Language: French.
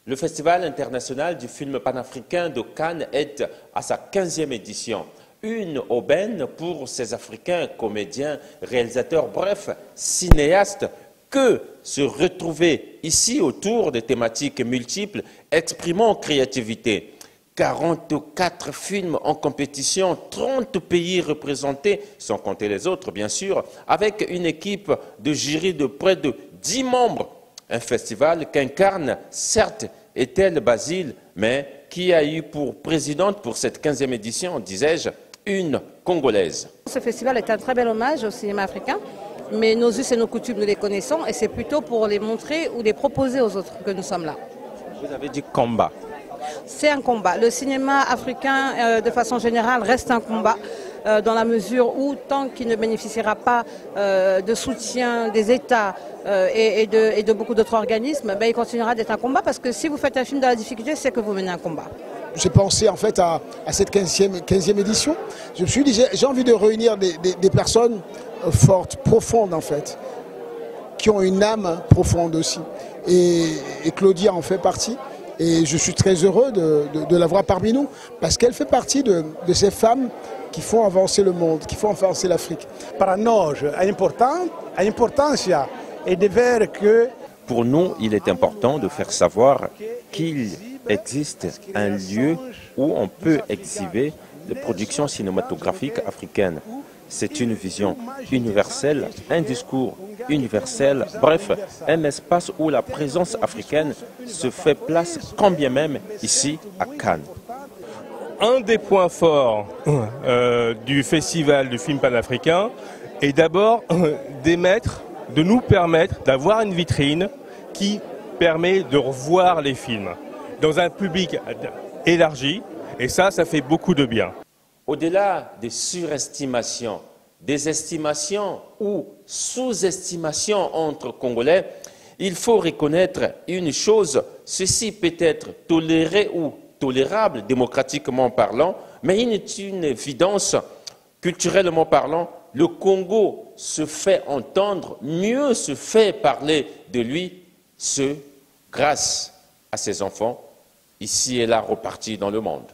Le Festival international du film panafricain de Cannes est à sa 15e édition. Une aubaine pour ces Africains, comédiens, réalisateurs, bref, cinéastes, que se retrouver ici autour de thématiques multiples, exprimant créativité. 44 films en compétition, 30 pays représentés, sans compter les autres bien sûr, avec une équipe de jury de près de 10 membres. Un festival qu'incarne, certes, Ethel Basile, mais qui a eu pour présidente pour cette 15e édition, disais-je, une Congolaise. Ce festival est un très bel hommage au cinéma africain, mais nos us et nos coutumes, nous les connaissons, et c'est plutôt pour les montrer ou les proposer aux autres que nous sommes là. Vous avez dit combat. C'est un combat. Le cinéma africain, de façon générale, reste un combat. Dans la mesure où, tant qu'il ne bénéficiera pas de soutien des États et de beaucoup d'autres organismes, il continuera d'être un combat, parce que si vous faites un film dans la difficulté, c'est que vous menez un combat. J'ai pensé en fait à cette 15e édition. Je me suis dit, j'ai envie de réunir des personnes fortes, profondes en fait, qui ont une âme profonde aussi. Et Claudia en fait partie. Et je suis très heureux de la voir parmi nous, parce qu'elle fait partie de ces femmes qui font avancer le monde, qui font avancer l'Afrique. Para nós, a importância est de ver que... Pour nous, il est important de faire savoir qu'il existe un lieu où on peut exhiber des productions cinématographiques africaines. C'est une vision universelle, un discours universel, bref, un espace où la présence africaine se fait place, quand bien même ici à Cannes. Un des points forts du festival du film panafricain est d'abord de nous permettre d'avoir une vitrine qui permet de revoir les films dans un public élargi, et ça fait beaucoup de bien. Au-delà des surestimations, des estimations ou sous-estimations entre Congolais, il faut reconnaître une chose, ceci peut être toléré ou tolérable démocratiquement parlant, mais il est une évidence, culturellement parlant, le Congo se fait entendre, mieux se fait parler de lui, grâce à ses enfants, ici et là repartis dans le monde.